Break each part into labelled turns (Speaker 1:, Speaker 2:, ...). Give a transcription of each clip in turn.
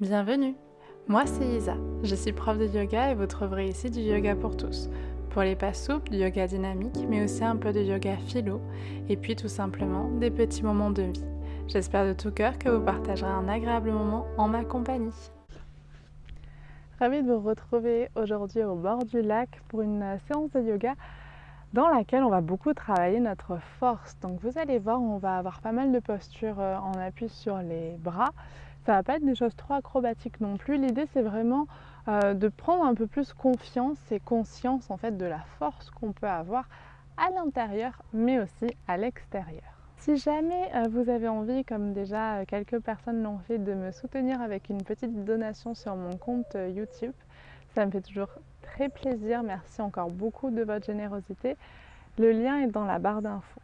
Speaker 1: Bienvenue, moi c'est Isa, je suis prof de yoga et vous trouverez ici du yoga pour tous. Pour les pas souples, du yoga dynamique, mais aussi un peu de yoga philo, et puis tout simplement des petits moments de vie. J'espère de tout cœur que vous partagerez un agréable moment en ma compagnie. Ravie de vous retrouver aujourd'hui au bord du lac pour une séance de yoga dans laquelle on va beaucoup travailler notre force. Donc vous allez voir, on va avoir pas mal de postures en appui sur les bras. Ça va pas être des choses trop acrobatiques non plus. L'idée c'est vraiment de prendre un peu plus confiance et conscience en fait de la force qu'on peut avoir à l'intérieur mais aussi à l'extérieur. Si jamais vous avez envie, comme déjà quelques personnes l'ont fait, de me soutenir avec une petite donation sur mon compte YouTube, ça me fait toujours très plaisir. Merci encore beaucoup de votre générosité. Le lien est dans la barre d'infos.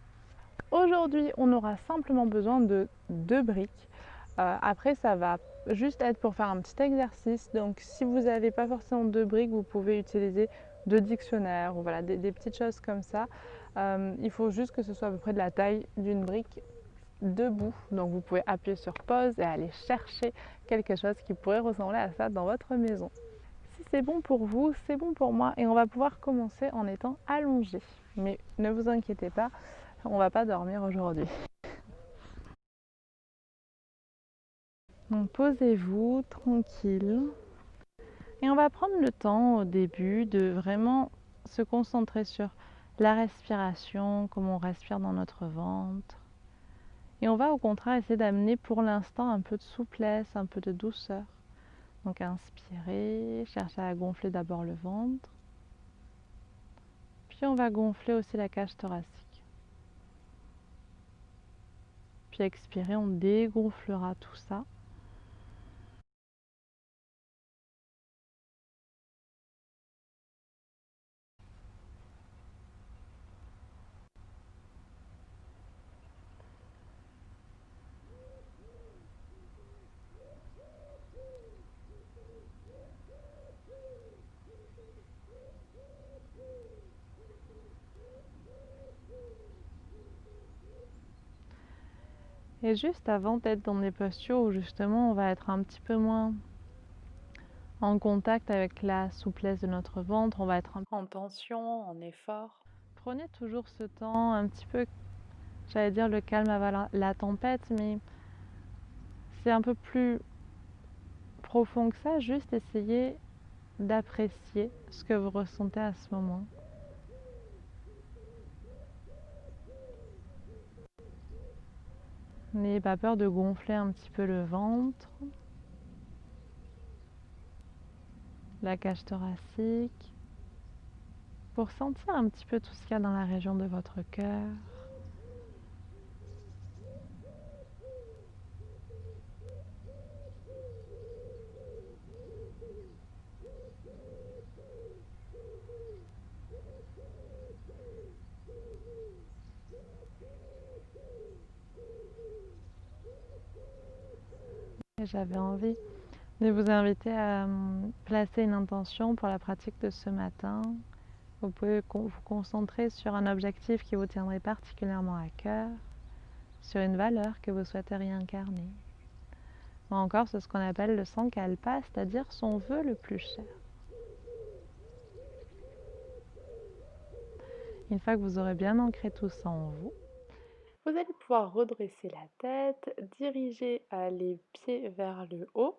Speaker 1: Aujourd'hui, on aura simplement besoin de 2 briques. Après, ça va juste être pour faire un petit exercice. Donc, si vous n'avez pas forcément 2 briques, vous pouvez utiliser 2 dictionnaires ou voilà, des petites choses comme ça. Il faut juste que ce soit à peu près de la taille d'une brique debout. Donc, vous pouvez appuyer sur pause et aller chercher quelque chose qui pourrait ressembler à ça dans votre maison. Si c'est bon pour vous, c'est bon pour moi et on va pouvoir commencer en étant allongé. Mais ne vous inquiétez pas, on va pas dormir aujourd'hui. Donc posez-vous tranquille et on va prendre le temps au début de vraiment se concentrer sur la respiration, comment on respire dans notre ventre. Et on va au contraire essayer d'amener pour l'instant un peu de souplesse, un peu de douceur. Donc inspirez, cherchez à gonfler d'abord le ventre. Puis on va gonfler aussi la cage thoracique. Puis expirez, on dégonflera tout ça. Et juste avant d'être dans des postures où justement on va être un petit peu moins en contact avec la souplesse de notre ventre, on va être en tension, en effort. Prenez toujours ce temps un petit peu, j'allais dire le calme avant la tempête, mais c'est un peu plus profond que ça, juste essayez d'apprécier ce que vous ressentez à ce moment. N'ayez pas peur de gonfler un petit peu le ventre, la cage thoracique, pour sentir un petit peu tout ce qu'il y a dans la région de votre cœur. J'avais envie de vous inviter à placer une intention pour la pratique de ce matin. Vous pouvez vous concentrer sur un objectif qui vous tiendrait particulièrement à cœur, sur une valeur que vous souhaiteriez incarner. Ou encore, c'est ce qu'on appelle le sankalpa, c'est-à-dire son vœu le plus cher. Une fois que vous aurez bien ancré tout ça en vous, vous allez pouvoir redresser la tête, diriger les pieds vers le haut,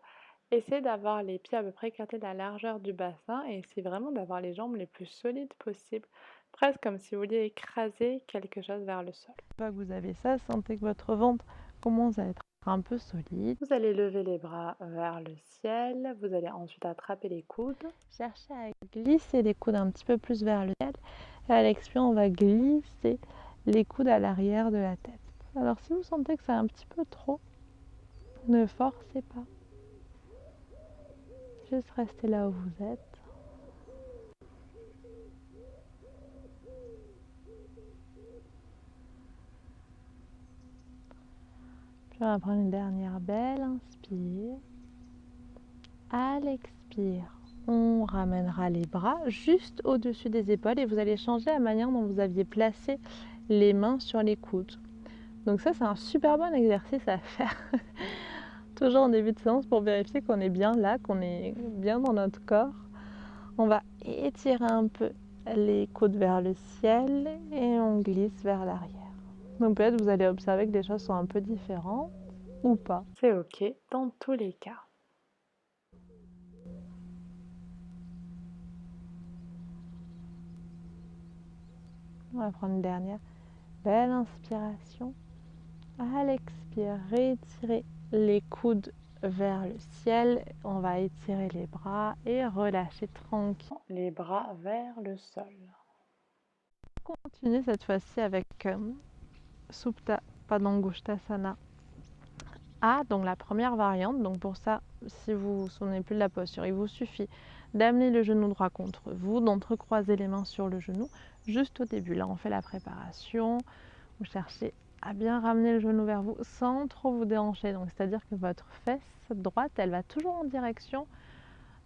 Speaker 1: essayer d'avoir les pieds à peu près écartés de la largeur du bassin et essayer vraiment d'avoir les jambes les plus solides possibles, presque comme si vous vouliez écraser quelque chose vers le sol. Une fois que vous avez ça, sentez que votre ventre commence à être un peu solide. Vous allez lever les bras vers le ciel, vous allez ensuite attraper les coudes, chercher à glisser les coudes un petit peu plus vers le ciel et à l'expire on va glisser les coudes à l'arrière de la tête. Alors si vous sentez que c'est un petit peu trop, ne forcez pas. Juste restez là où vous êtes. Puis on va prendre une dernière belle inspire. À l'expire, on ramènera les bras juste au-dessus des épaules et vous allez changer la manière dont vous aviez placé les mains sur les coudes. Donc ça, c'est un super bon exercice à faire
Speaker 2: Toujours en début de séance pour vérifier qu'on est bien là, qu'on est bien dans notre corps. On va étirer un peu les coudes vers le ciel et on glisse vers l'arrière. Donc peut-être vous allez observer que les choses sont un peu différentes ou pas.
Speaker 1: C'est ok dans tous les cas.
Speaker 2: On va prendre une dernière belle inspiration. À l'expire, réétirer les coudes vers le ciel. On va étirer les bras et relâcher tranquille.
Speaker 1: Les bras vers le sol.
Speaker 2: Continuez cette fois-ci avec Supta Padangusthasana A, donc la première variante. Donc pour ça, si vous ne vous souvenez plus de la posture, il vous suffit d'amener le genou droit contre vous, d'entrecroiser les mains sur le genou, juste au début. Là, on fait la préparation. Vous cherchez à bien ramener le genou vers vous sans trop vous déhancher. Donc c'est-à-dire que votre fesse droite, elle va toujours en direction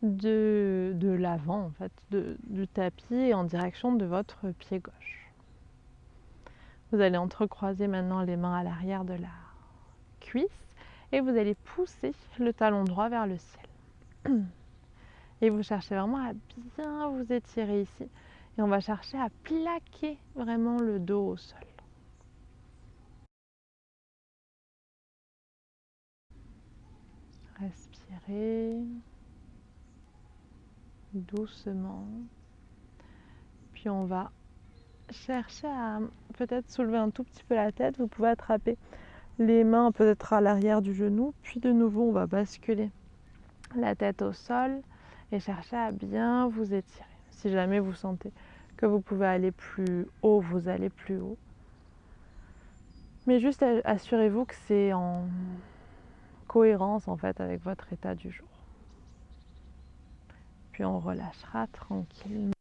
Speaker 2: de l'avant, en fait, du tapis et en direction de votre pied gauche. Vous allez entrecroiser maintenant les mains à l'arrière de la cuisse et vous allez pousser le talon droit vers le ciel. Et vous cherchez vraiment à bien vous étirer ici. Et on va chercher à plaquer vraiment le dos au sol. Respirez doucement. Puis on va chercher à peut-être soulever un tout petit peu la tête. Vous pouvez attraper les mains peut-être à l'arrière du genou. Puis de nouveau, on va basculer la tête au sol et chercher à bien vous étirer. Si jamais vous sentez que vous pouvez aller plus haut, vous allez plus haut. Mais juste assurez-vous que c'est en cohérence en fait avec votre état du jour. Puis on relâchera tranquillement.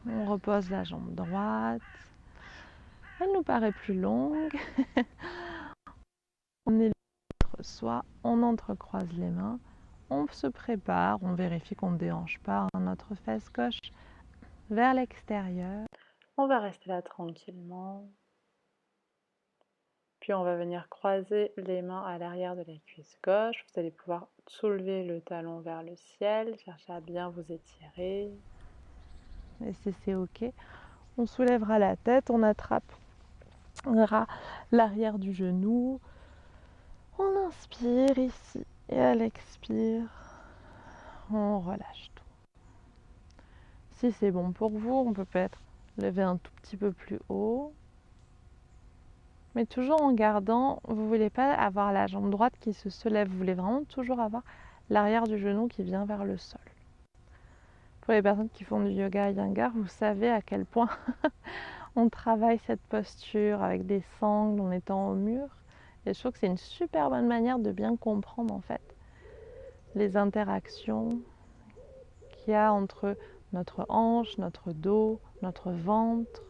Speaker 2: On repose la jambe droite. Elle nous paraît plus longue. On est l'autre soi, on entrecroise les mains. On se prépare, on vérifie qu'on ne déhanche pas notre fesse gauche vers l'extérieur.
Speaker 1: On va rester là tranquillement. Puis on va venir croiser les mains à l'arrière de la cuisse gauche. Vous allez pouvoir soulever le talon vers le ciel, chercher à bien vous étirer.
Speaker 2: Et si c'est ok, on soulèvera la tête, on attrapera l'arrière du genou. On inspire ici et à l'expire, on relâche tout. Si c'est bon pour vous, on peut peut-être lever un tout petit peu plus haut. Mais toujours en gardant, vous ne voulez pas avoir la jambe droite qui se soulève, vous voulez vraiment toujours avoir l'arrière du genou qui vient vers le sol. Pour les personnes qui font du yoga Iyengar, vous savez à quel point on travaille cette posture avec des sangles en étant au mur. Et je trouve que c'est une super bonne manière de bien comprendre en fait les interactions qu'il y a entre notre hanche, notre dos, notre ventre.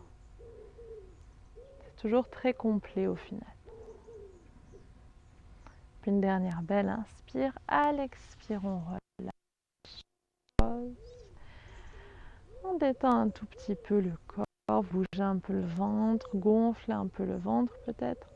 Speaker 2: C'est toujours très complet au final. Puis une dernière belle inspire. À l'expire, on relâche. On détend un tout petit peu le corps, bougez un peu le ventre, gonflez un peu le ventre peut-être.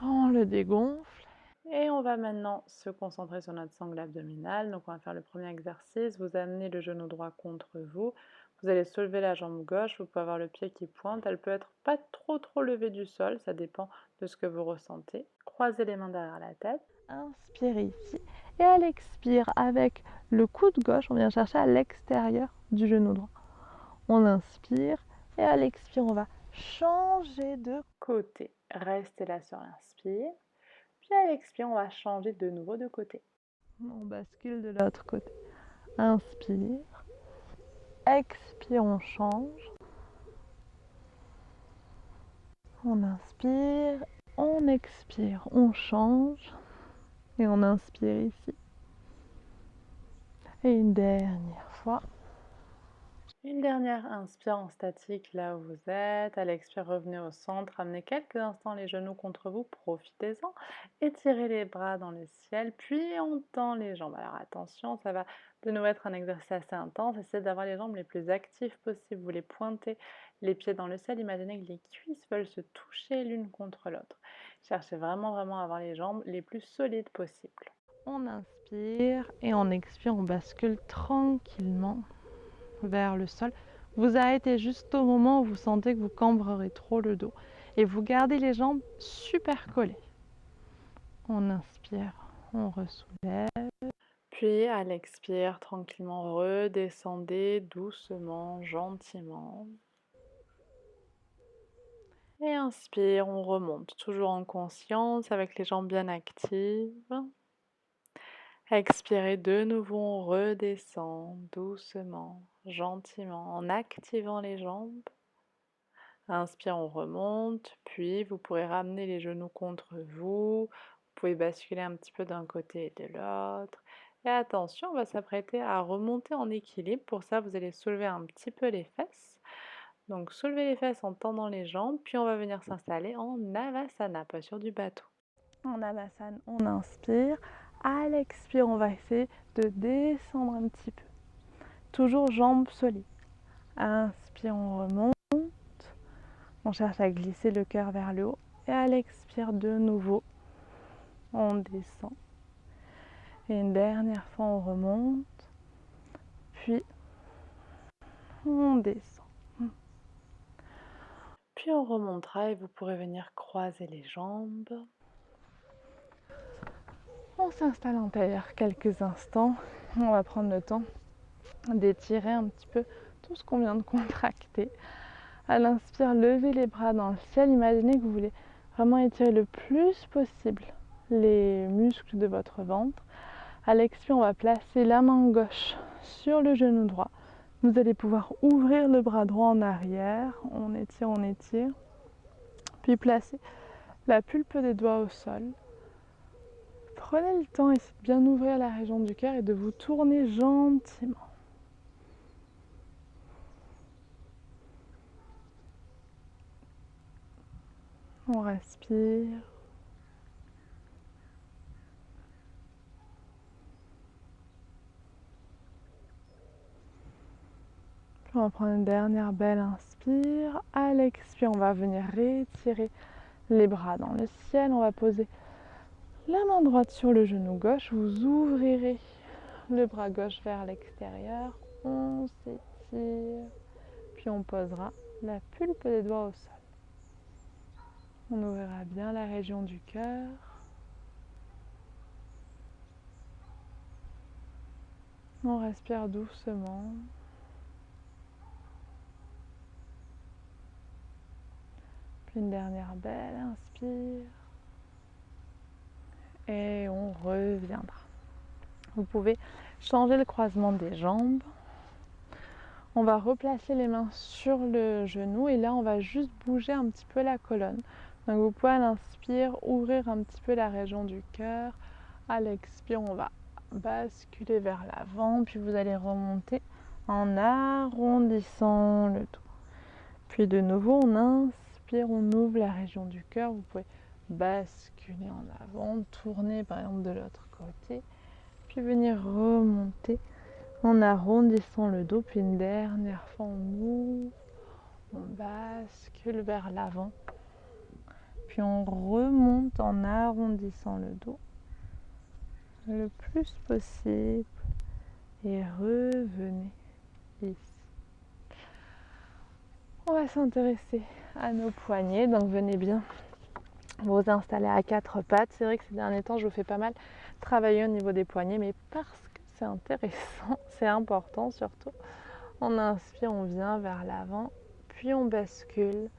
Speaker 2: On le dégonfle.
Speaker 1: Et on va maintenant se concentrer sur notre sangle abdominale. Donc on va faire le premier exercice. Vous amenez le genou droit contre vous. Vous allez soulever la jambe gauche. Vous pouvez avoir le pied qui pointe. Elle peut être pas trop levée du sol. Ça dépend de ce que vous ressentez. Croisez les mains derrière la tête.
Speaker 2: Inspirez ici. Et à l'expire, avec le coude gauche, on vient chercher à l'extérieur du genou droit. On inspire. Et à l'expire, on va changer de
Speaker 1: Côté. Restez là sur l'inspire. Puis à l'expire, on va changer de nouveau de côté.
Speaker 2: on bascule de l'autre côté. Inspire. Expire, on change. On inspire, on expire, on change. Et on inspire ici. Et une dernière fois.
Speaker 1: Une dernière inspire en statique là où vous êtes. À l'expire, revenez au centre. Amenez quelques instants les genoux contre vous. Profitez-en. Étirez les bras dans le ciel. Puis on tend les jambes. Alors attention, ça va de nouveau être un exercice assez intense. Essayez d'avoir les jambes les plus actives possibles. Vous les pointez les pieds dans le ciel. Imaginez que les cuisses veulent se toucher l'une contre l'autre. Cherchez vraiment à avoir les jambes les plus solides possibles.
Speaker 2: On inspire et on expire, on bascule tranquillement vers le sol. Vous arrêtez juste au moment où vous sentez que vous cambrerez trop le dos et vous gardez les jambes super collées. On inspire, on ressoulève.
Speaker 1: Puis à l'expire, tranquillement redescendez doucement, gentiment. Et inspire, on remonte, toujours en conscience avec les jambes bien actives. Expirez de nouveau, on redescend doucement, gentiment, en activant les jambes. Inspire, on remonte, puis vous pourrez ramener les genoux contre vous. Vous pouvez basculer un petit peu d'un côté et de l'autre. Et attention, on va s'apprêter à remonter en équilibre. Pour ça, vous allez soulever un petit peu les fesses. Donc, soulevez les fesses en tendant les jambes, puis on va venir s'installer en Navasana, pas sur du bateau.
Speaker 2: En Navasana, on inspire. À l'expire, on va essayer de descendre un petit peu. Toujours jambes solides. Inspire, on remonte. On cherche à glisser le cœur vers le haut. Et à l'expire, de nouveau, on descend. Et une dernière fois, on remonte. Puis, on descend.
Speaker 1: Puis on remontera et vous pourrez venir croiser les jambes.
Speaker 2: On s'installe en tailleur quelques instants. On va prendre le temps d'étirer un petit peu tout ce qu'on vient de contracter. À l'inspire, levez les bras dans le ciel. Imaginez que vous voulez vraiment étirer le plus possible les muscles de votre ventre. À l'expire, on va placer la main gauche sur le genou droit. Vous allez pouvoir ouvrir le bras droit en arrière. On étire. Puis placer la pulpe des doigts au sol. Prenez le temps ici de bien ouvrir la région du cœur et de vous tourner gentiment. On respire. Puis on va prendre une dernière belle inspire. À l'expire, on va venir rétirer les bras dans le ciel. On va poser la main droite sur le genou gauche. Vous ouvrirez le bras gauche vers l'extérieur. On s'étire. Puis on posera la pulpe des doigts au sol. On ouvrira bien la région du cœur. On respire doucement. Puis une dernière belle inspire. Et on reviendra. Vous pouvez changer le croisement des jambes. On va replacer les mains sur le genou et là on va juste bouger un petit peu la colonne. Donc vous pouvez à l'inspire ouvrir un petit peu la région du cœur. À l'expire, on va basculer vers l'avant, puis vous allez remonter en arrondissant le dos. Puis de nouveau, on inspire, on ouvre la région du cœur. Vous pouvez basculer en avant, tourner par exemple de l'autre côté, puis venir remonter en arrondissant le dos. Puis une dernière fois, on ouvre, on bascule vers l'avant, puis on remonte en arrondissant le dos le plus possible et revenez ici. On va s'intéresser à nos poignets, donc venez bien vous installer à quatre pattes. C'est vrai que ces derniers temps je vous fais pas mal travailler au niveau des poignets, mais parce que c'est intéressant, c'est important surtout. On inspire, on vient vers l'avant, puis on bascule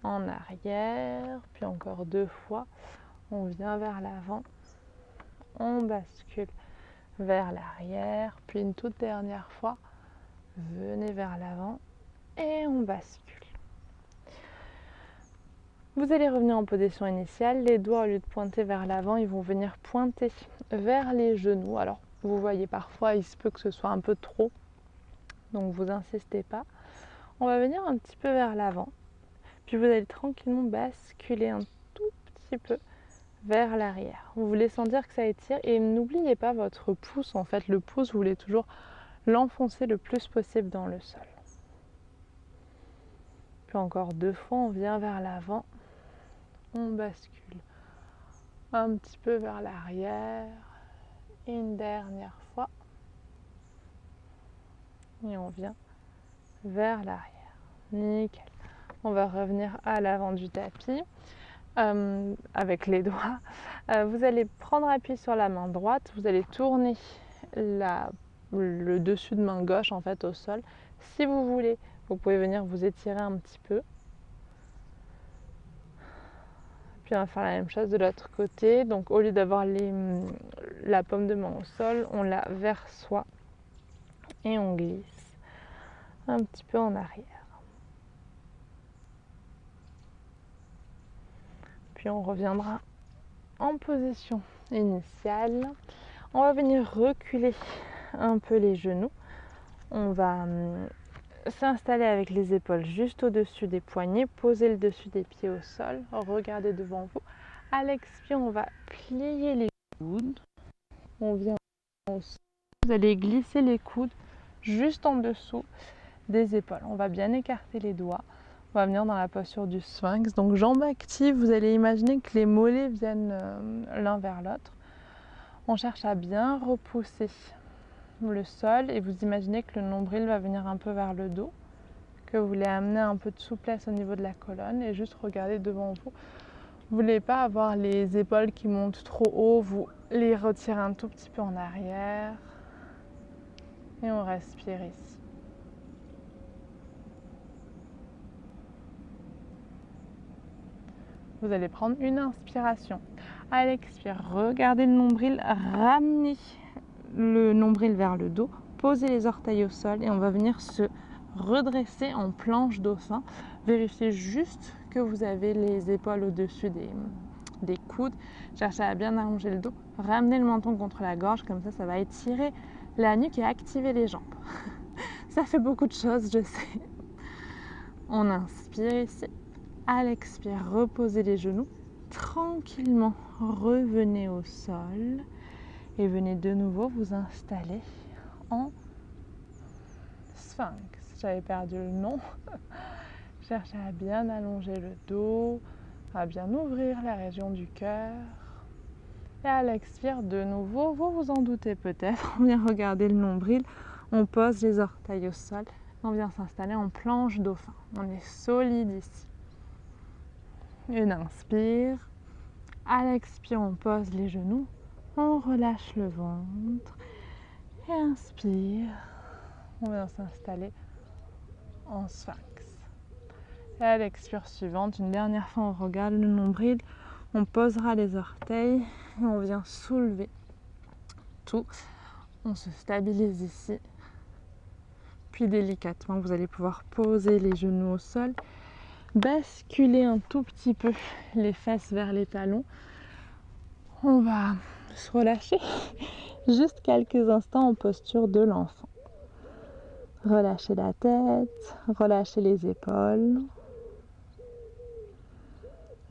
Speaker 2: en arrière, puis encore deux fois, on vient vers l'avant, on bascule vers l'arrière, puis une toute dernière fois, venez vers l'avant et on bascule. Vous allez revenir en position initiale, les doigts au lieu de pointer vers l'avant, ils vont venir pointer vers les genoux. Alors vous voyez parfois il se peut que ce soit un peu trop, donc vous insistez pas. On va venir un petit peu vers l'avant, puis vous allez tranquillement basculer un tout petit peu vers l'arrière. Vous voulez sentir que ça étire et n'oubliez pas votre pouce, en fait le pouce vous voulez toujours l'enfoncer le plus possible dans le sol. Puis encore deux fois, on vient vers l'avant, on bascule
Speaker 1: Un petit peu vers l'arrière. Une dernière fois. Et on vient vers l'arrière. Nickel. On va revenir à l'avant du tapis avec les doigts. Vous allez prendre appui sur la main droite. Vous allez tourner le dessus de main gauche en fait au sol. Si vous voulez, vous pouvez venir vous étirer un petit peu. Puis on va faire la même chose de l'autre côté. Donc au lieu d'avoir la paume de main au sol, on l'a vers soi et on glisse un petit peu en arrière. Puis on reviendra en position initiale. On va venir reculer un peu les genoux. On va s'installer avec les épaules juste au-dessus des poignets, poser le dessus des pieds au sol, regardez devant vous. À l'expire, on va plier les coudes. On vient au sol. Vous allez glisser les coudes juste en dessous des épaules. On va bien écarter les doigts. On va venir dans la posture du sphinx. Donc jambes actives, vous allez imaginer que les mollets viennent l'un vers l'autre. On cherche à bien repousser le sol et vous imaginez que le nombril va venir un peu vers le dos, que vous voulez amener un peu de souplesse au niveau de la colonne et juste regarder devant vous. Vous ne voulez pas avoir les épaules qui montent trop haut, vous les retirez un tout petit peu en arrière et on respire ici. Vous allez prendre une inspiration. À l'expire, regardez le nombril, ramenez le nombril vers le dos, posez les orteils au sol et on va venir se redresser en planche dauphin. Vérifiez juste que vous avez les épaules au-dessus des coudes. Cherchez à bien allonger le dos. Ramenez le menton contre la gorge, comme ça va étirer la nuque et activer les jambes. Ça fait beaucoup de choses, je sais. On inspire ici. À l'expire, reposez les genoux. Tranquillement, revenez au sol et venez de nouveau vous installer en sphinx. J'avais perdu le nom. Cherchez à bien allonger le dos, à bien ouvrir la région du cœur. Et à l'expire, de nouveau, vous vous en doutez peut-être, on vient regarder le nombril, on pose les orteils au sol, on vient s'installer en planche dauphin. On est solide ici. Une inspire. À l'expire, on pose les genoux, on relâche le ventre. Et inspire, on vient s'installer en sphinx. Et à l'expire suivante, une dernière fois, on regarde le nombril, on posera les orteils et on vient soulever tout. On se stabilise ici. Puis délicatement, vous allez pouvoir poser les genoux au sol, basculer un tout petit peu les fesses vers les talons. On va se relâcher juste quelques instants en posture de l'enfant. Relâchez la tête, relâchez les épaules.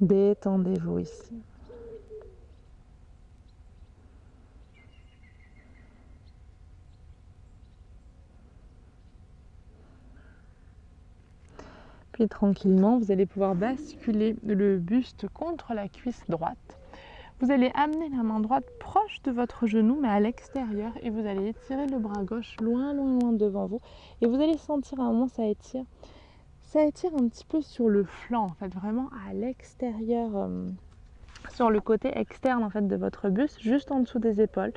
Speaker 1: Détendez-vous ici. Puis tranquillement, vous allez pouvoir basculer le buste contre la cuisse droite. Vous allez amener la main droite proche de votre genou, mais à l'extérieur, et vous allez étirer le bras gauche loin, loin, loin devant vous. Et vous allez sentir à un moment, ça étire un petit peu sur le flanc, en fait, vraiment à l'extérieur, sur le côté externe en fait de votre buste, juste en dessous des épaules.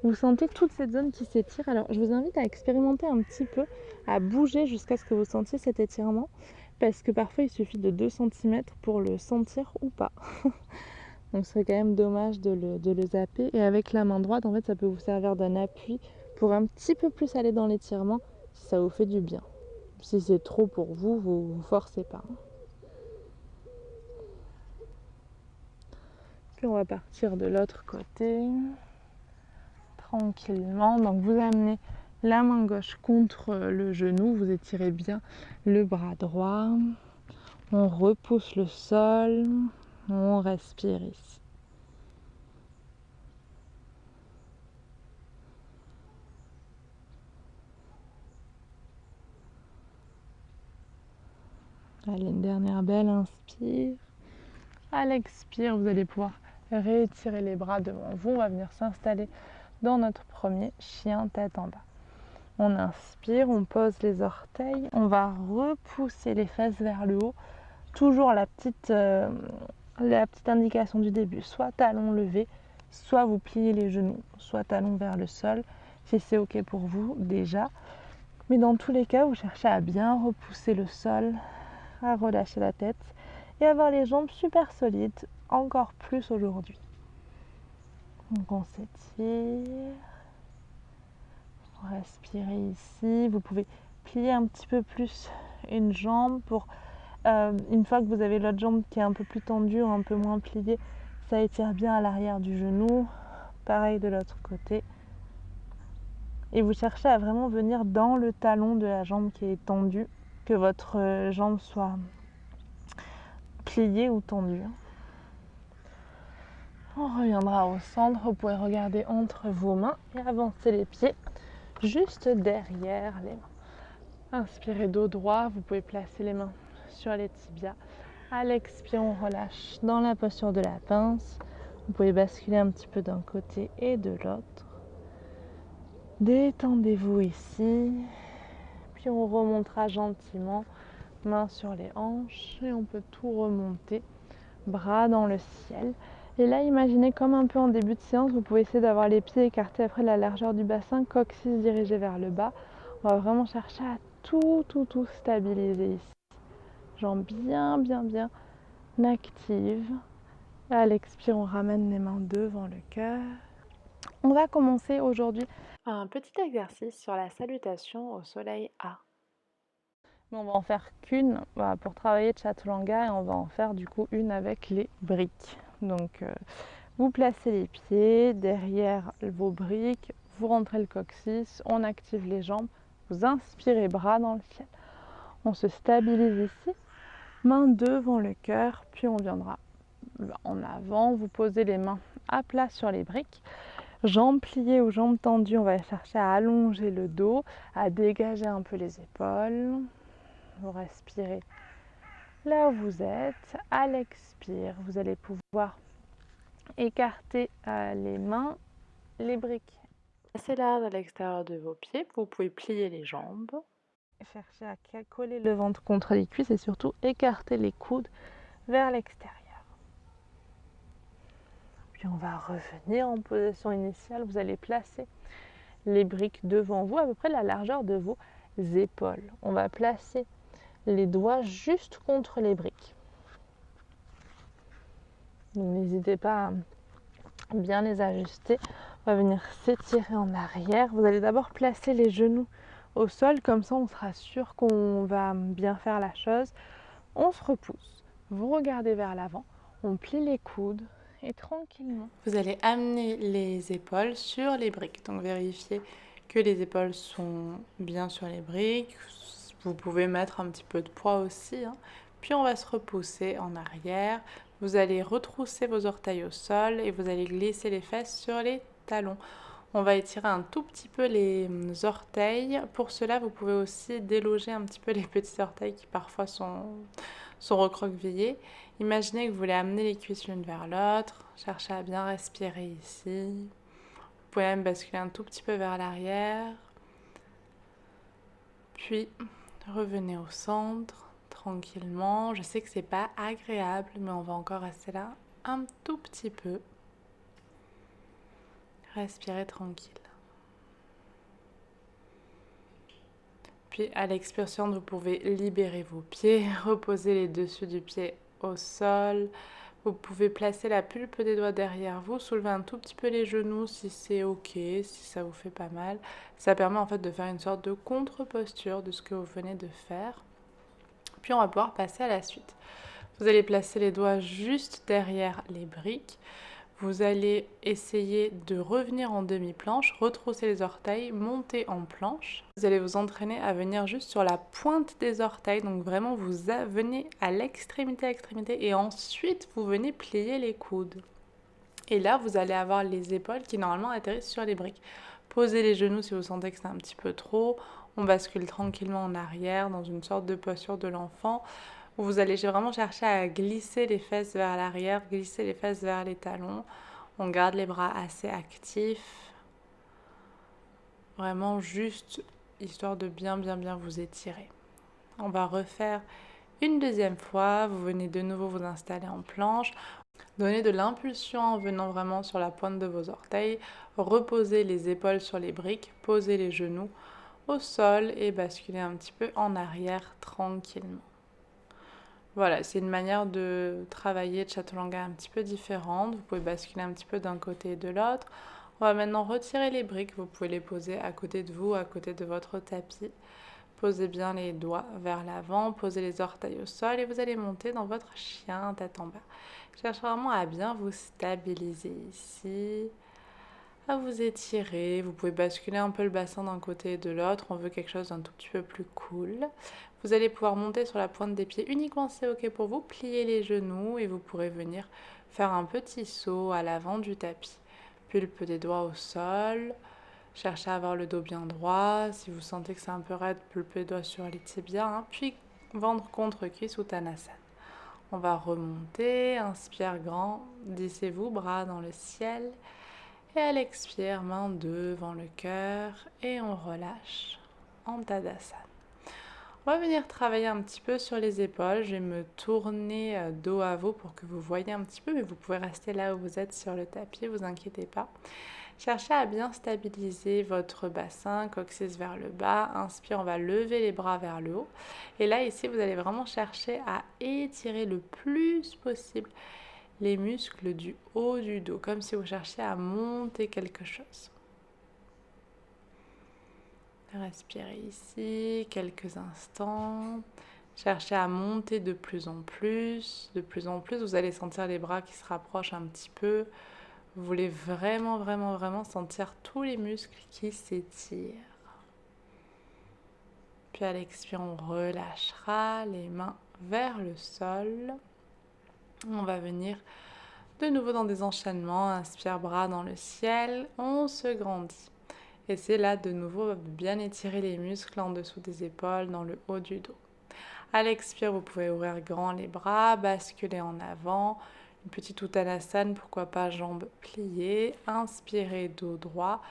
Speaker 1: Vous sentez toute cette zone qui s'étire. Alors, je vous invite à expérimenter un petit peu, à bouger jusqu'à ce que vous sentiez cet étirement, parce que parfois, il suffit de 2 cm pour le sentir ou pas. Donc, ce serait quand même dommage de le zapper. Et avec la main droite, en fait, ça peut vous servir d'un appui pour un petit peu plus aller dans l'étirement, si ça vous fait du bien. Si c'est trop pour vous, vous forcez pas. Puis, on va partir de l'autre côté. Tranquillement, donc vous amenez la main gauche contre le genou, vous étirez bien le bras droit, on repousse le sol, on respire ici. Allez, une dernière belle inspire. À l'expire, vous allez pouvoir
Speaker 2: Réétirez les bras devant vous. On va venir s'installer dans notre premier chien tête en bas. On inspire, on pose les orteils, on va repousser les fesses vers le haut. Toujours la petite indication du début, soit talons levés, soit vous pliez les genoux, soit talons vers le sol, si c'est ok pour vous déjà. Mais dans tous les cas, vous cherchez à bien repousser le sol, à relâcher la tête et avoir les jambes super solides, encore plus aujourd'hui. Donc on s'étire. Respirez ici. Vous pouvez plier un petit peu plus une jambe pour une fois que vous avez l'autre jambe qui est un peu plus tendue, un peu moins pliée, ça étire bien à l'arrière du genou. Pareil de l'autre côté. Et vous cherchez à vraiment venir dans le talon de la jambe qui est tendue, que votre jambe soit pliée ou tendue. On reviendra au centre. Vous pouvez regarder entre vos mains et avancer les pieds juste derrière les mains. Inspirez dos droit, vous pouvez placer les mains sur les tibias. À l'expire, on relâche dans la posture de la pince. Vous pouvez basculer un petit peu d'un côté et de l'autre. Détendez-vous ici. Puis on remontera gentiment, mains sur les hanches. Et on peut tout remonter, bras dans le ciel. Et là, imaginez comme un peu en début de séance, vous pouvez essayer d'avoir les pieds écartés après la largeur du bassin, coccyx dirigé vers le bas. On va vraiment chercher à tout stabiliser ici. Jambes bien actives. À l'expire, on ramène les mains devant le cœur. On va commencer aujourd'hui un petit exercice sur la salutation au soleil A. Mais on va en faire qu'une pour travailler Chaturanga et on va en faire du coup une avec les briques. Donc vous placez les pieds derrière vos briques, vous rentrez le coccyx, on active les jambes, vous inspirez bras dans le ciel. On se stabilise ici, mains devant le cœur, puis on viendra en avant, vous posez les mains à plat sur les briques. Jambes pliées ou jambes tendues, on va chercher à allonger le dos, à dégager un peu les épaules. Vous respirez là où vous êtes. À l'expire, vous allez pouvoir écarter les mains, les briques assez larges à l'extérieur de vos pieds. Vous pouvez plier les jambes. Cherchez à coller le ventre contre les cuisses et surtout écarter les coudes vers l'extérieur. Puis on va revenir en position initiale. Vous allez placer les briques devant vous, à peu près la largeur de vos épaules. On va placer les doigts juste contre les briques. Donc n'hésitez pas à bien les ajuster. On va venir s'étirer en arrière. Vous allez d'abord placer les genoux au sol, comme ça on sera sûr qu'on va bien faire la chose. On se repousse, vous regardez vers l'avant, on plie les coudes et tranquillement, vous allez amener les épaules sur les briques. Donc vérifiez que les épaules sont bien sur les briques. Vous pouvez mettre un petit peu de poids aussi. Puis on va se repousser en arrière. Vous allez retrousser vos orteils au sol et vous allez glisser les fesses sur les talons. On va étirer un tout petit peu les orteils. Pour cela, vous pouvez aussi déloger un petit peu les petits orteils qui parfois sont recroquevillés. Imaginez que vous voulez amener les cuisses l'une vers l'autre. Cherchez à bien respirer ici. Vous pouvez même basculer un tout petit peu vers l'arrière. Puis, revenez au centre, tranquillement. Je sais que c'est pas agréable, mais on va encore rester là un tout petit peu. Respirez tranquille. Puis à l'expiration, vous pouvez libérer vos pieds, reposer les dessus du pied au sol. Vous pouvez placer la pulpe des doigts derrière vous, soulever un tout petit peu les genoux si c'est ok, si ça vous fait pas mal. Ça permet en fait de faire une sorte de contre-posture de ce que vous venez de faire. Puis on va pouvoir passer à la suite. Vous allez placer les doigts juste derrière les briques. Vous allez essayer de revenir en demi-planche, retrousser les orteils, monter en planche. Vous allez vous entraîner à venir juste sur la pointe des orteils. Donc vraiment, vous venez à l'extrémité et ensuite, vous venez plier les coudes. Et là, vous allez avoir les épaules qui normalement atterrissent sur les briques. Posez les genoux si vous sentez que c'est un petit peu trop. On bascule tranquillement en arrière dans une sorte de posture de l'enfant.
Speaker 1: où vous allez vraiment chercher à glisser les fesses vers l'arrière, glisser les fesses vers les talons. On garde les bras assez actifs, vraiment juste histoire de bien vous étirer. On va refaire une deuxième fois, vous venez de nouveau vous installer en planche. Donnez de l'impulsion en venant vraiment sur la pointe de vos orteils. Reposez les épaules sur les briques, posez les genoux au sol et basculez un petit peu en arrière tranquillement. Voilà, c'est une manière de travailler de chaturanga un petit peu différente. Vous pouvez basculer un petit peu d'un côté et de l'autre. On va maintenant retirer les briques. Vous pouvez les poser à côté de vous, à côté de votre tapis. Posez bien les doigts vers l'avant, posez les orteils au sol et vous allez monter dans votre chien tête en bas. Cherchez vraiment à bien vous stabiliser ici, à vous étirer. Vous pouvez basculer un peu le bassin d'un côté et de l'autre. On veut quelque chose d'un tout petit peu plus cool. Vous allez pouvoir monter sur la pointe des pieds uniquement si c'est ok pour vous. Plier les genoux et vous pourrez venir faire un petit saut à l'avant du tapis. Pulpe des doigts au sol. Cherchez à avoir le dos bien droit. Si vous sentez que c'est un peu raide, pulpez les doigts sur les tibias. Puis ventre contre cuisse ou Uttanasana. On va remonter. Inspire grand. Glissez-vous, bras dans le ciel. Et à l'expire, main devant le cœur. Et on relâche en Tadasana. On va venir travailler un petit peu sur les épaules. Je vais me tourner dos à vous pour que vous voyez un petit peu. Mais vous pouvez rester là où vous êtes sur le tapis. Vous inquiétez pas. Cherchez à bien stabiliser votre bassin, coccyx vers le bas. Inspire, on va lever les bras vers le haut. Et là, ici, vous allez vraiment chercher à étirer le plus possible les muscles du haut du dos, comme si vous cherchiez à monter quelque chose. Respirez ici quelques instants. Cherchez à monter de plus en plus. De plus en plus, vous allez sentir les bras qui se rapprochent un petit peu. Vous voulez vraiment sentir tous les muscles qui s'étirent. Puis à l'expire, on relâchera les mains vers le sol. On va venir de nouveau dans des enchaînements. Inspire, bras dans le ciel. On se grandit. Et c'est là de nouveau de bien étirer les muscles en dessous des épaules, dans le haut du dos. À l'expire, vous pouvez ouvrir grand les bras, basculer en avant. Une petite Uttanasana, pourquoi pas jambes pliées. Inspirez, dos droit.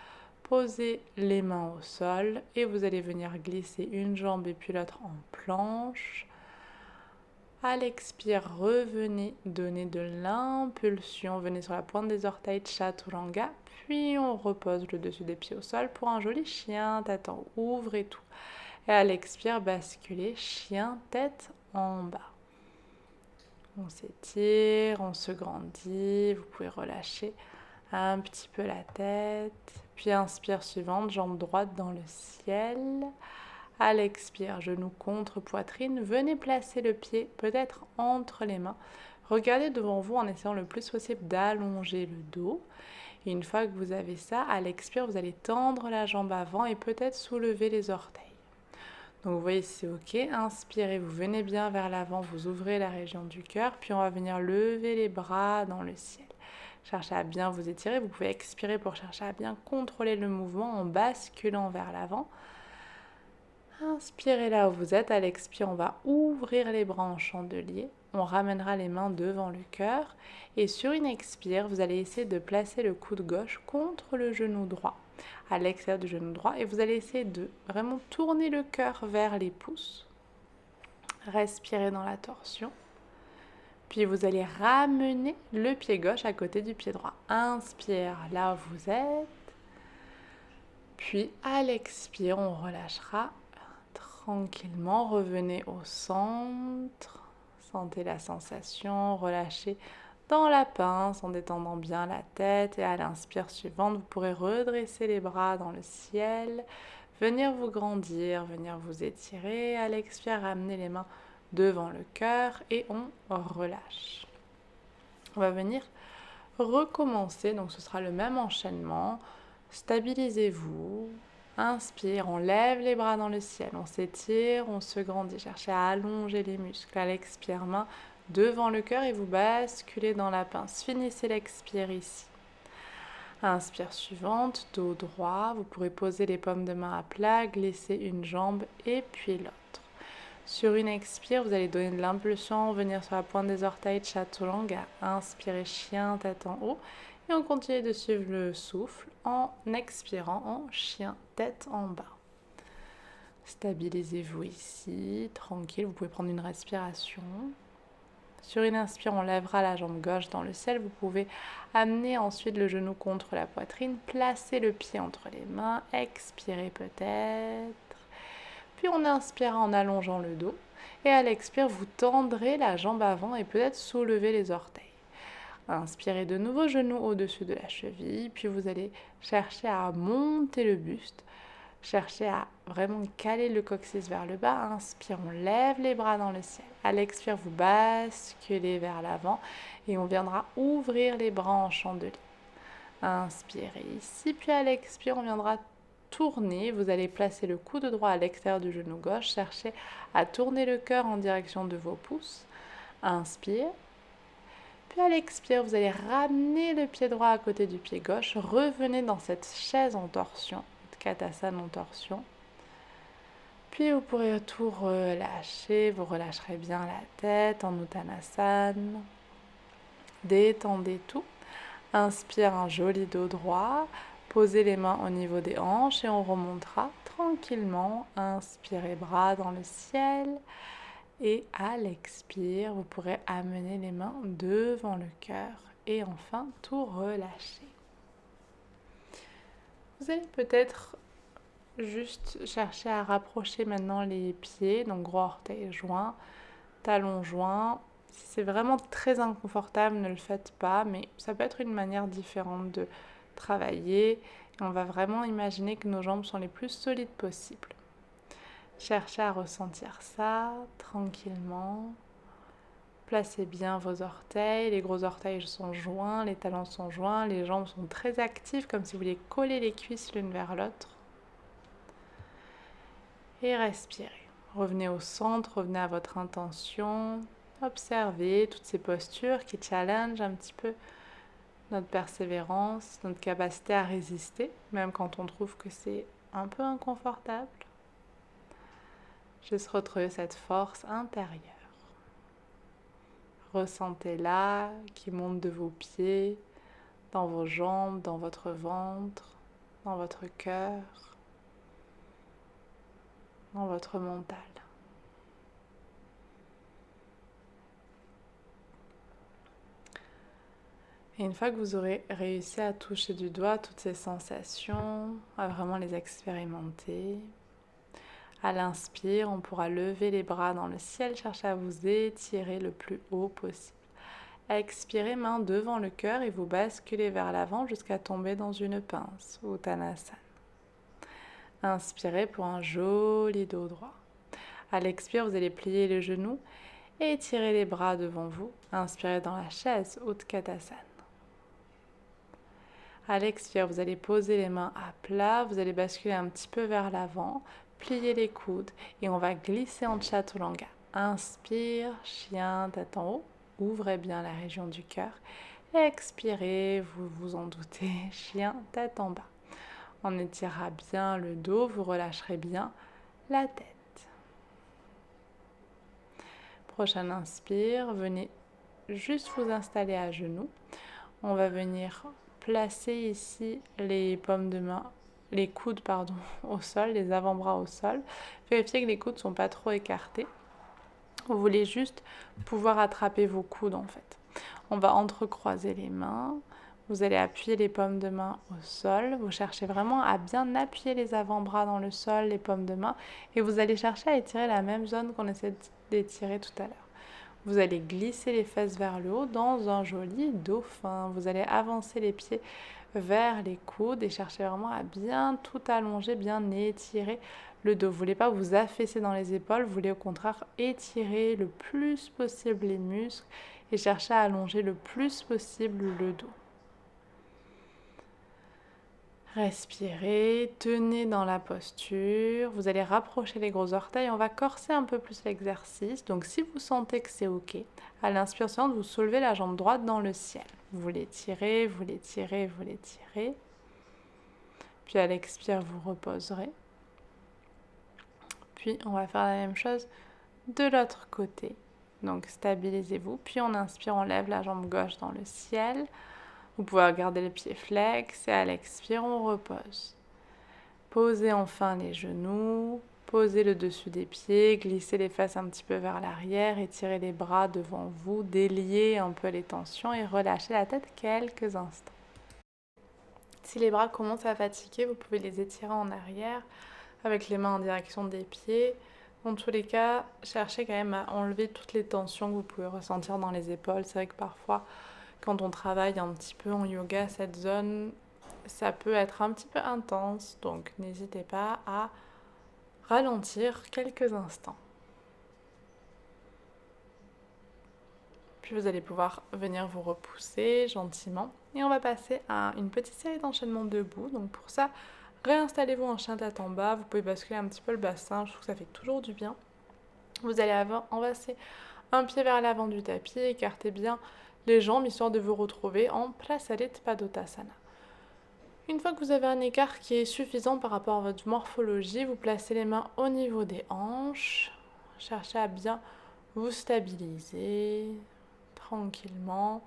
Speaker 1: Posez les mains au sol et vous allez venir glisser une jambe et puis l'autre en planche. À l'expire, revenez, donnez de l'impulsion. Venez sur la pointe des orteils, chaturanga. Puis on repose le dessus des pieds au sol pour un joli chien tête en haut. Ouvrez tout. Et à l'expire, basculez, chien tête en bas. On s'étire, on se grandit. Vous pouvez relâcher un petit peu la tête. Puis inspire suivante, jambe droite dans le ciel. À l'expire, genou contre poitrine. Venez placer le pied peut-être entre les mains. Regardez devant vous en essayant le plus possible d'allonger le dos. Et une fois que vous avez ça, à l'expire, vous allez tendre la jambe avant et peut-être soulever les orteils. Donc vous voyez, c'est ok. Inspirez, vous venez bien vers l'avant, vous ouvrez la région du cœur. Puis on va venir lever les bras dans le ciel. Cherchez à bien vous étirer. Vous pouvez expirer pour chercher à bien contrôler le mouvement en basculant vers l'avant. Inspirez là où vous êtes. À l'expire, on va ouvrir les bras en chandelier. On ramènera les mains devant le cœur. Et sur une expire, vous allez essayer de placer le coude gauche contre le genou droit, à l'extérieur du genou droit. Et vous allez essayer de vraiment tourner le cœur vers les pouces. Respirez dans la torsion. Puis vous allez ramener le pied gauche à côté du pied droit. Inspire là où vous êtes. Puis à l'expire, on relâchera tranquillement. Revenez au centre. Sentez la sensation. Relâchez dans la pince en détendant bien la tête. Et à l'inspire suivante, vous pourrez redresser les bras dans le ciel. Venir vous grandir, venir vous étirer. À l'expire, ramenez les mains devant le cœur et on relâche. On va venir recommencer, donc ce sera le même enchaînement. Stabilisez-vous, inspire, on lève les bras dans le ciel, on s'étire, on se grandit, cherchez à allonger les muscles. À l'expire, main devant le cœur et vous basculez dans la pince. Finissez l'expire ici. Inspire suivante, dos droit, vous pourrez poser les paumes de main à plat, glisser une jambe et puis l'autre. Sur une expire, vous allez donner de l'impulsion, venir sur la pointe des orteils, Chaturanga. Inspirez, chien, tête en haut. Et on continue de suivre le souffle en expirant en chien, tête en bas. Stabilisez-vous ici, tranquille. Vous pouvez prendre une respiration. Sur une inspire, on lèvera la jambe gauche dans le ciel. Vous pouvez amener ensuite le genou contre la poitrine. Placez le pied entre les mains. Expirez peut-être. Puis on inspire en allongeant le dos. Et à l'expire, vous tendrez la jambe avant et peut-être soulever les orteils. Inspirez de nouveau, genou au-dessus de la cheville. Puis vous allez chercher à monter le buste. Cherchez à vraiment caler le coccyx vers le bas. Inspire, on lève les bras dans le ciel. À l'expire, vous basculez vers l'avant et on viendra ouvrir les bras en chandelier. Inspirez ici, puis à l'expire, on viendra tourner. Vous allez placer le coude droit à l'extérieur du genou gauche. Cherchez à tourner le cœur en direction de vos pouces. Inspire. Puis à l'expire, vous allez ramener le pied droit à côté du pied gauche. Revenez dans cette chaise en torsion. Utkatasana en torsion. Puis vous pourrez tout relâcher. Vous relâcherez bien la tête en Uttanasana. Détendez tout. Inspire un joli dos droit. Posez les mains au niveau des hanches et on remontera tranquillement. Inspirez bras dans le ciel. Et à l'expire, vous pourrez amener les mains devant le cœur et enfin tout relâcher. Vous allez peut-être juste chercher à rapprocher maintenant les pieds, donc gros orteil joint, talon joint. Si c'est vraiment très inconfortable, ne le faites pas, mais ça peut être une manière différente de travailler. On va vraiment imaginer que nos jambes sont les plus solides possibles. Cherchez à ressentir ça tranquillement. Placez bien vos orteils. Les gros orteils sont joints, les talons sont joints, les jambes sont très actives, comme si vous vouliez coller les cuisses l'une vers l'autre. Et respirez. Revenez au centre, revenez à votre intention. Observez toutes ces postures qui challengent un petit peu notre persévérance, notre capacité à résister, même quand on trouve que c'est un peu inconfortable. Juste retrouver cette force intérieure. Ressentez-la qui monte de vos pieds, dans vos jambes, dans votre ventre, dans votre cœur, dans votre mental. Et une fois que vous aurez réussi à toucher du doigt toutes ces sensations, à vraiment les expérimenter, à l'inspire, on pourra lever les bras dans le ciel, chercher à vous étirer le plus haut possible. Expirez, main devant le cœur et vous basculez vers l'avant jusqu'à tomber dans une pince, Uttanasana. Inspirez pour un joli dos droit. À l'expire, vous allez plier les genoux et étirer les bras devant vous. Inspirez dans la chaise, Utkatasana. À l'expire, vous allez poser les mains à plat, vous allez basculer un petit peu vers l'avant, plier les coudes et on va glisser en Chaturanga. Inspire, chien, tête en haut, ouvrez bien la région du cœur. Expirez, vous vous en doutez, chien, tête en bas. On étirera bien le dos, vous relâcherez bien la tête. Prochaine inspire, venez juste vous installer à genoux. On va venir placer ici les paumes de main, les coudes au sol, les avant-bras au sol. Vérifiez que les coudes ne sont pas trop écartés. Vous voulez juste pouvoir attraper vos coudes en fait. On va entrecroiser les mains. Vous allez appuyer les paumes de main au sol. Vous cherchez vraiment à bien appuyer les avant-bras dans le sol, les paumes de main. Et vous allez chercher à étirer la même zone qu'on essaie d'étirer tout à l'heure. Vous allez glisser les fesses vers le haut dans un joli dauphin. Vous allez avancer les pieds vers les coudes et chercher vraiment à bien tout allonger, bien étirer le dos. Vous ne voulez pas vous affaisser dans les épaules, vous voulez au contraire étirer le plus possible les muscles et chercher à allonger le plus possible le dos. Respirez, tenez dans la posture, vous allez rapprocher les gros orteils, on va corser un peu plus l'exercice, donc si vous sentez que c'est ok, à l'inspiration, vous soulevez la jambe droite dans le ciel, vous l'étirez, vous l'étirez, vous l'étirez, puis à l'expire, vous reposerez, puis on va faire la même chose De l'autre côté, donc stabilisez-vous, puis on inspire, on lève la jambe gauche dans le ciel. Vous pouvez garder les pieds flex et à l'expire, on repose. Posez enfin les genoux, posez le dessus des pieds, glissez les fesses un petit peu vers l'arrière, étirez les bras devant vous, déliez un peu les tensions et relâchez la tête quelques instants. Si les bras commencent à fatiguer, vous pouvez les étirer en arrière avec les mains en direction des pieds. Dans tous les cas, cherchez quand même à enlever toutes les tensions que vous pouvez ressentir dans les épaules. C'est vrai que parfois, quand on travaille un petit peu en yoga, cette zone, ça peut être un petit peu intense. Donc n'hésitez pas à ralentir quelques instants. Puis vous allez pouvoir venir vous repousser gentiment. Et on va passer à une petite série d'enchaînements debout. Donc pour ça, réinstallez-vous en chien tête en bas. Vous pouvez basculer un petit peu le bassin. Je trouve que ça fait toujours du bien. Vous allez enlacer un pied vers l'avant du tapis. Écartez bien les jambes histoire de vous retrouver en Prasarita Padottanasana. Une fois que vous avez un écart qui est suffisant par rapport à votre morphologie, vous placez les mains au niveau des hanches. Cherchez à bien vous stabiliser tranquillement.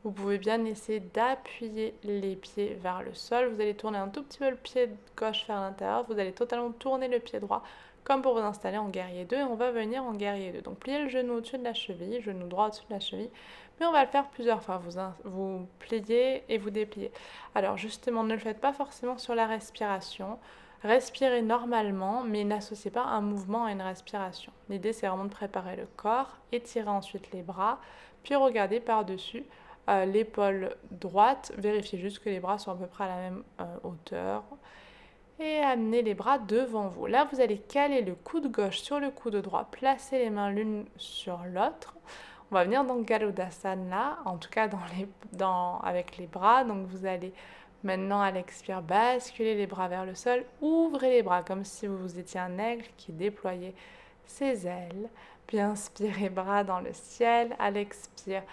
Speaker 1: Vous pouvez bien essayer d'appuyer les pieds vers le sol. Vous allez tourner un tout petit peu le pied gauche vers l'intérieur. Vous allez totalement tourner le pied droit comme pour vous installer en guerrier 2 et on va venir en guerrier 2. Donc pliez le genou au-dessus de la cheville, genou droit au-dessus de la cheville. Mais on va le faire plusieurs fois. Vous pliez et vous dépliez. Alors justement, ne le faites pas forcément sur la respiration. Respirez normalement, mais n'associez pas un mouvement à une respiration. L'idée, c'est vraiment de préparer le corps, étirez ensuite les bras, puis regardez par-dessus l'épaule droite. Vérifiez juste que les bras sont à peu près à la même hauteur. Et amenez les bras devant vous. Là, vous allez caler le coude gauche sur le coude droit, placer les mains l'une sur l'autre. On va venir dans Garudasana, en tout cas avec les bras. Donc vous allez maintenant à l'expire basculer les bras vers le sol, ouvrez les bras comme si vous étiez un aigle qui déployait ses ailes. Puis inspirez bras dans le ciel, à l'expire.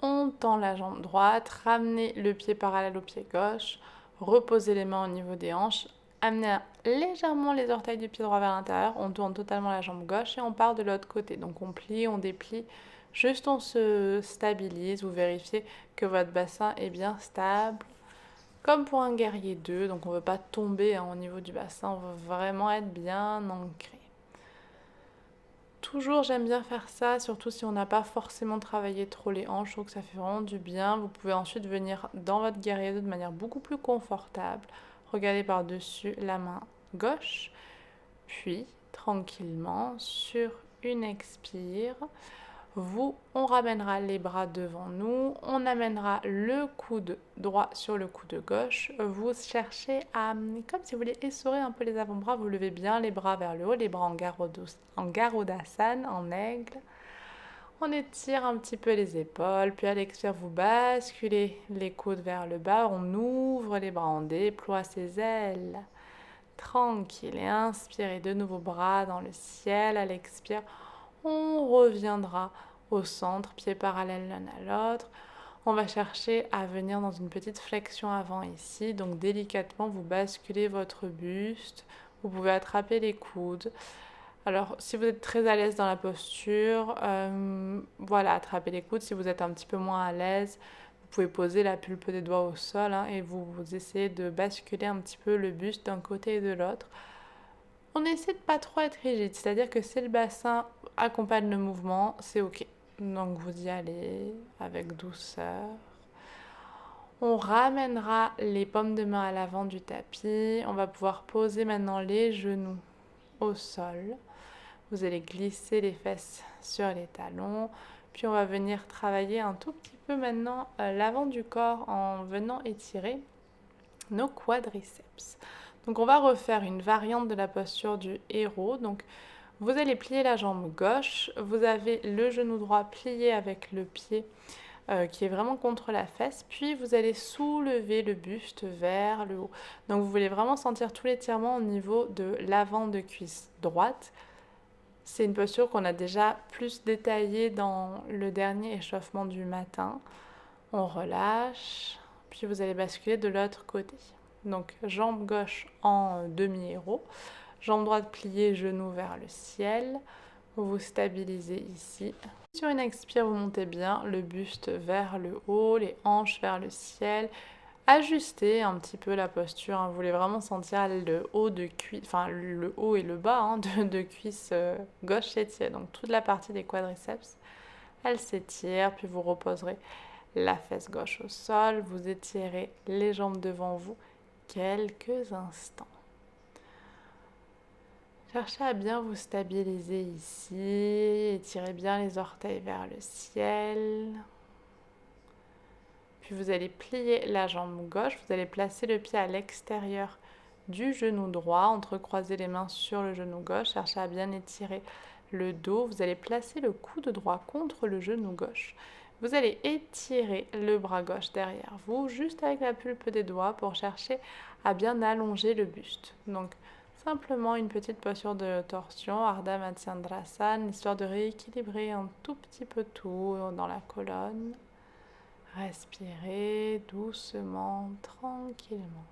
Speaker 1: On tend la jambe droite, ramenez le pied parallèle au pied gauche, reposez les mains au niveau des hanches, amenez légèrement les orteils du pied droit vers l'intérieur, on tourne totalement la jambe gauche et on part de l'autre côté. Donc on plie, on déplie, juste on se stabilise, vous vérifiez que votre bassin est bien stable. Comme pour un guerrier 2, donc on ne veut pas tomber au niveau du bassin, on veut vraiment être bien ancré. Toujours, j'aime bien faire ça, surtout si on n'a pas forcément travaillé trop les hanches, je trouve que ça fait vraiment du bien. Vous pouvez ensuite venir dans votre guerrier 2 de manière beaucoup plus confortable. Regardez par-dessus la main gauche, puis tranquillement, sur une expire, on ramènera les bras devant nous, on amènera le coude droit sur le coude gauche. Vous cherchez à, comme si vous voulez essorer un peu les avant-bras, vous levez bien les bras vers le haut, les bras en Garudasana, en aigle. On étire un petit peu les épaules, puis à l'expire, vous basculez les coudes vers le bas, on ouvre les bras, on déploie ses ailes. Tranquille, et inspirez de nouveau bras dans le ciel, à l'expire. On reviendra au centre, pieds parallèles l'un à l'autre. On va chercher à venir dans une petite flexion avant ici. Donc délicatement, vous basculez votre buste. Vous pouvez attraper les coudes. Alors, si vous êtes très à l'aise dans la posture, voilà, attrapez les coudes. Si vous êtes un petit peu moins à l'aise, vous pouvez poser la pulpe des doigts au sol et vous essayez de basculer un petit peu le buste d'un côté et de l'autre. On essaie de pas trop être rigide, c'est-à-dire que si le bassin accompagne le mouvement, c'est ok. Donc vous y allez avec douceur. On ramènera les paumes de main à l'avant du tapis. On va pouvoir poser maintenant les genoux au sol. Vous allez glisser les fesses sur les talons. Puis on va venir travailler un tout petit peu maintenant l'avant du corps en venant étirer nos quadriceps. Donc on va refaire une variante de la posture du héros. Donc vous allez plier la jambe gauche, vous avez le genou droit plié avec le pied qui est vraiment contre la fesse, puis vous allez soulever le buste vers le haut. Donc vous voulez vraiment sentir tout l'étirement au niveau de l'avant de cuisse droite. C'est une posture qu'on a déjà plus détaillée dans le dernier échauffement du matin. On relâche, puis vous allez basculer de l'autre côté. Donc jambe gauche en demi-héros, jambe droite pliée, genou vers le ciel. Vous vous stabilisez ici. Sur une expire, vous montez bien le buste vers le haut, les hanches vers le ciel. Ajustez un petit peu la posture, hein. Vous voulez vraiment sentir le haut de cuisse, enfin le haut et le bas hein, de cuisse gauche s'étire. Donc toute la partie des quadriceps, elle s'étire, puis vous reposerez la fesse gauche au sol, vous étirez les jambes devant vous quelques instants. Cherchez à bien vous stabiliser ici, étirez bien les orteils vers le ciel. Puis vous allez plier la jambe gauche, vous allez placer le pied à l'extérieur du genou droit, entrecroiser les mains sur le genou gauche, cherchez à bien étirer le dos, vous allez placer le coude droit contre le genou gauche. Vous allez étirer le bras gauche derrière vous, juste avec la pulpe des doigts pour chercher à bien allonger le buste. Donc, simplement une petite posture de torsion, Ardha Matsyendrasana, histoire de rééquilibrer un tout petit peu tout dans la colonne. Respirez doucement, tranquillement.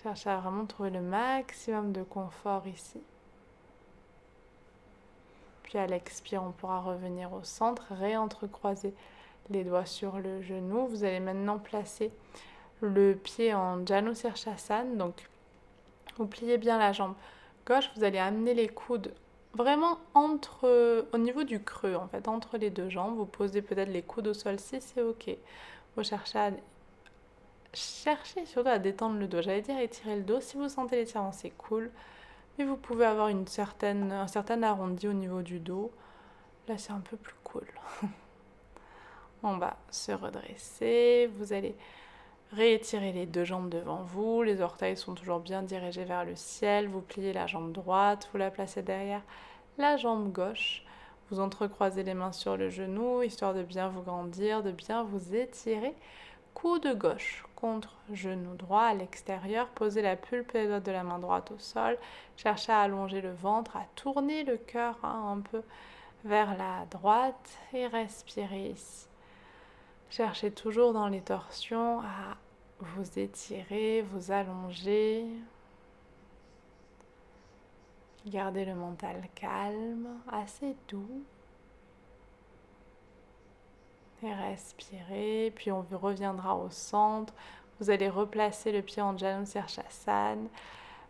Speaker 1: Cherchez à vraiment trouver le maximum de confort ici. Puis à l'expire, on pourra revenir au centre, réentrecroiser les doigts sur le genou. Vous allez maintenant placer le pied en Janu Sirsasana. Donc, vous pliez bien la jambe gauche. Vous allez amener les coudes vraiment au niveau du creux, en fait, entre les deux jambes. Vous posez peut-être les coudes au sol si c'est OK. Vous cherchez surtout à détendre le dos. J'allais dire étirer le dos. Si vous sentez l'étirement, c'est cool. Mais vous pouvez avoir un certain arrondi au niveau du dos. Là, c'est un peu plus cool. On va se redresser. Vous allez réétirer les deux jambes devant vous. Les orteils sont toujours bien dirigés vers le ciel. Vous pliez la jambe droite. Vous la placez derrière la jambe gauche. Vous entrecroisez les mains sur le genou, histoire de bien vous grandir, de bien vous étirer. Coude gauche contre genou droit à l'extérieur. Posez la pulpe des doigts de la main droite au sol. Cherchez à allonger le ventre, à tourner le cœur un peu vers la droite et respirez ici. Cherchez toujours dans les torsions à vous étirer, vous allonger. Gardez le mental calme, assez doux. Et respirez, puis on reviendra au centre. Vous allez replacer le pied en Janu Sirsasana.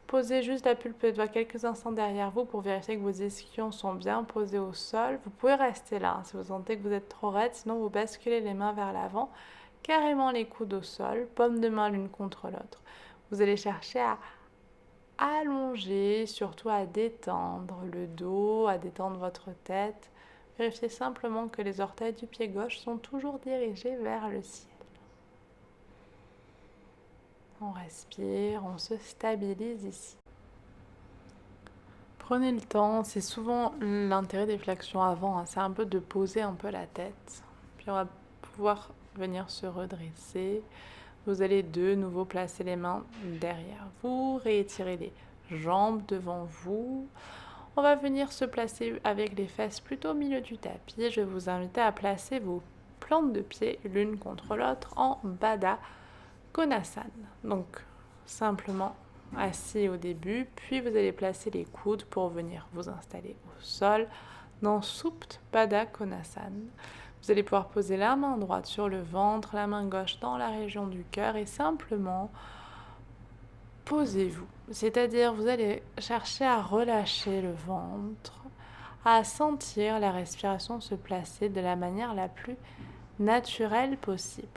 Speaker 1: Posez juste la pulpe des doigts quelques instants derrière vous pour vérifier que vos ischions sont bien posés au sol. Vous pouvez rester là si vous sentez que vous êtes trop raide, sinon vous basculez les mains vers l'avant, carrément les coudes au sol, paumes de main l'une contre l'autre. Vous allez chercher à allonger, surtout à détendre le dos, à détendre votre tête. Vérifiez simplement que les orteils du pied gauche sont toujours dirigés vers le ciel. On respire, on se stabilise ici. Prenez le temps, c'est souvent l'intérêt des flexions avant, hein, c'est un peu de poser un peu la tête. Puis on va pouvoir venir se redresser. Vous allez de nouveau placer les mains derrière vous, réétirer les jambes devant vous. On va venir se placer avec les fesses plutôt au milieu du tapis. Je vais vous inviter à placer vos plantes de pied l'une contre l'autre en Baddha Konasana. Donc simplement assis au début, puis vous allez placer les coudes pour venir vous installer au sol dans Supta Baddha Konasana. Vous allez pouvoir poser la main droite sur le ventre, la main gauche dans la région du cœur et simplement posez-vous. C'est-à-dire vous allez chercher à relâcher le ventre, à sentir la respiration se placer de la manière la plus naturelle possible.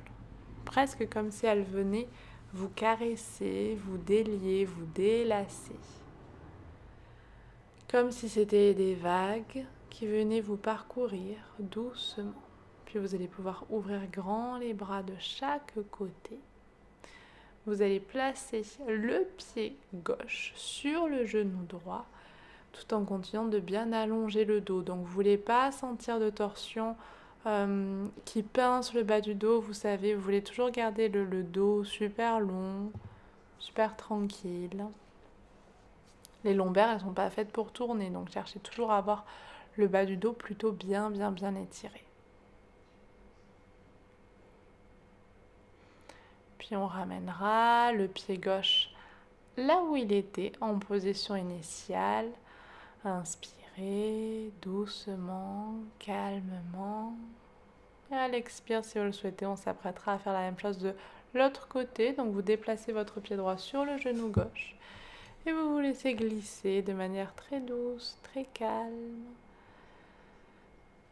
Speaker 1: Presque comme si elle venait vous caresser, vous délier, vous délasser. Comme si c'était des vagues qui venaient vous parcourir doucement. Puis vous allez pouvoir ouvrir grand les bras de chaque côté. Vous allez placer le pied gauche sur le genou droit tout en continuant de bien allonger le dos. Donc vous ne voulez pas sentir de torsion qui pince le bas du dos, vous savez, vous voulez toujours garder le dos super long, super tranquille. Les lombaires, elles ne sont pas faites pour tourner, donc cherchez toujours à avoir le bas du dos plutôt bien étiré. Puis on ramènera le pied gauche là où il était en position initiale. Inspirez doucement, calmement. Et à l'expire, si vous le souhaitez, on s'apprêtera à faire la même chose de l'autre côté. Donc vous déplacez votre pied droit sur le genou gauche et vous vous laissez glisser de manière très douce, très calme.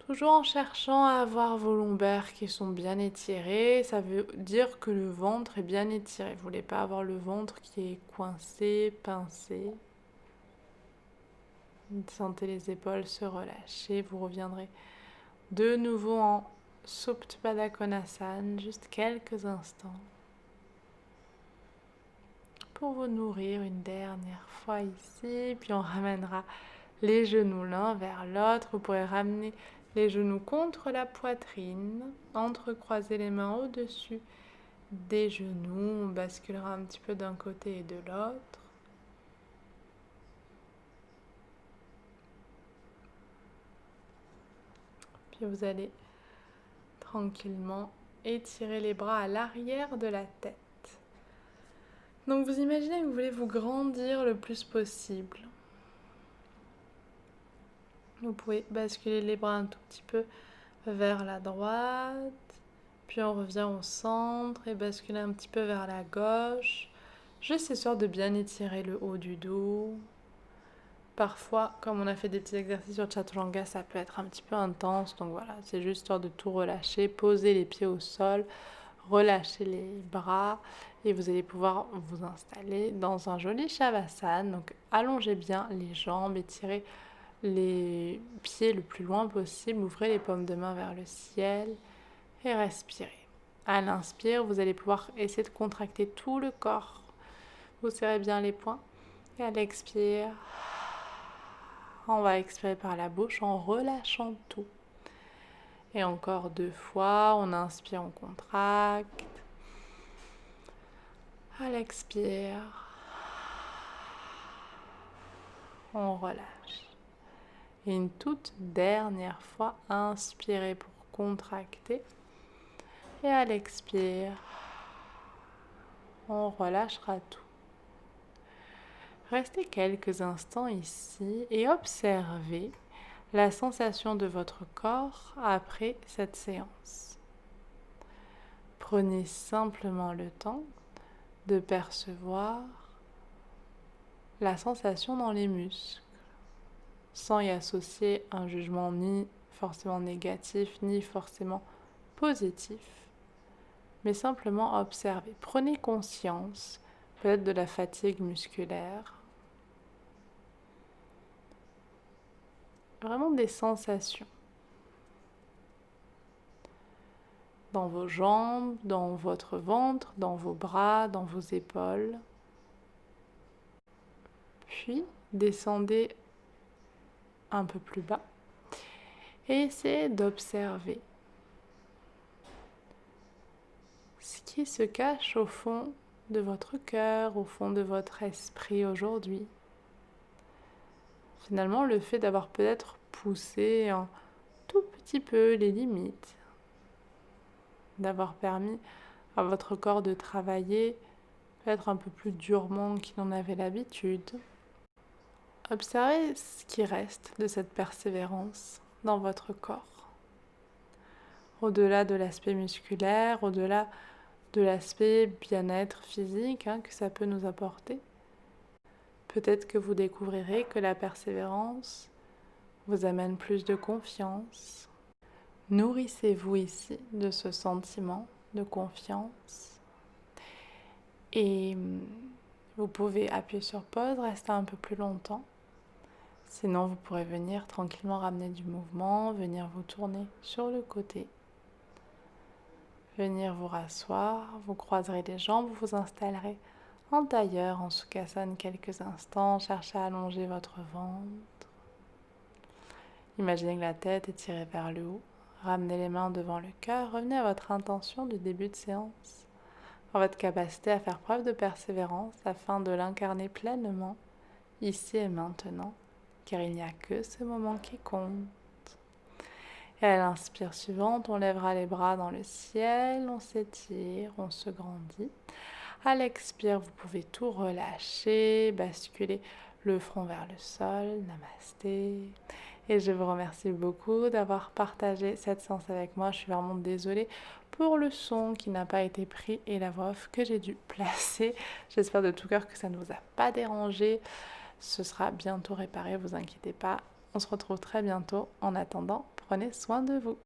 Speaker 1: Toujours en cherchant à avoir vos lombaires qui sont bien étirés. Ça veut dire que le ventre est bien étiré. Vous ne voulez pas avoir le ventre qui est coincé, pincé. Sentez les épaules se relâcher. Vous reviendrez de nouveau en Supta Konasana, juste quelques instants, pour vous nourrir une dernière fois ici. Puis on ramènera les genoux l'un vers l'autre. Vous pourrez ramener les genoux contre la poitrine, entrecroiser les mains au-dessus des genoux. On basculera un petit peu d'un côté et de l'autre. Puis vous allez tranquillement étirer les bras à l'arrière de la tête. Donc vous imaginez que vous voulez vous grandir le plus possible. Vous pouvez basculer les bras un tout petit peu vers la droite, puis on revient au centre et basculer un petit peu vers la gauche, juste histoire de bien étirer le haut du dos. Parfois, comme on a fait des petits exercices sur Chaturanga, ça peut être un petit peu intense, donc voilà, c'est juste histoire de tout relâcher, poser les pieds au sol, relâcher les bras et vous allez pouvoir vous installer dans un joli Shavasana. Donc allongez bien les jambes, étirez les pieds le plus loin possible, ouvrez les paumes de main vers le ciel et respirez. À l'inspire, vous allez pouvoir essayer de contracter tout le corps. Vous serrez bien les poings et à l'expire, on va expirer par la bouche en relâchant tout. Et encore 2 fois, on inspire, on contracte. À l'expire, on relâche. Et une toute dernière fois, inspirez pour contracter. Et à l'expire, on relâchera tout. Restez quelques instants ici et observez la sensation de votre corps après cette séance. Prenez simplement le temps de percevoir la sensation dans les muscles, sans y associer un jugement ni forcément négatif, ni forcément positif, mais simplement observer. Prenez conscience peut-être de la fatigue musculaire, vraiment des sensations dans vos jambes, dans votre ventre, dans vos bras, dans vos épaules. Puis descendez un peu plus bas et essayez d'observer ce qui se cache au fond de votre cœur, au fond de votre esprit aujourd'hui. Finalement, le fait d'avoir peut-être poussé un tout petit peu les limites, d'avoir permis à votre corps de travailler peut-être un peu plus durement qu'il n'en avait l'habitude. Observez ce qui reste de cette persévérance dans votre corps. Au-delà de l'aspect musculaire, au-delà de l'aspect bien-être physique que ça peut nous apporter. Peut-être que vous découvrirez que la persévérance vous amène plus de confiance. Nourrissez-vous ici de ce sentiment de confiance. Et vous pouvez appuyer sur pause, rester un peu plus longtemps. Sinon, vous pourrez venir tranquillement ramener du mouvement, venir vous tourner sur le côté. Venir vous rasseoir, vous croiserez les jambes, vous vous installerez en tailleur, en Sukhasana quelques instants, cherchez à allonger votre ventre. Imaginez que la tête est tirée vers le haut. Ramenez les mains devant le cœur, revenez à votre intention du début de séance, à votre capacité à faire preuve de persévérance afin de l'incarner pleinement, ici et maintenant, car il n'y a que ce moment qui compte. Et à l'inspire suivante, on lèvera les bras dans le ciel, on s'étire, on se grandit. À l'expire, vous pouvez tout relâcher, basculer le front vers le sol, namasté. Et je vous remercie beaucoup d'avoir partagé cette séance avec moi. Je suis vraiment désolée pour le son qui n'a pas été pris et la voix off que j'ai dû placer. J'espère de tout cœur que ça ne vous a pas dérangé. Ce sera bientôt réparé, vous inquiétez pas. On se retrouve très bientôt. En attendant, prenez soin de vous.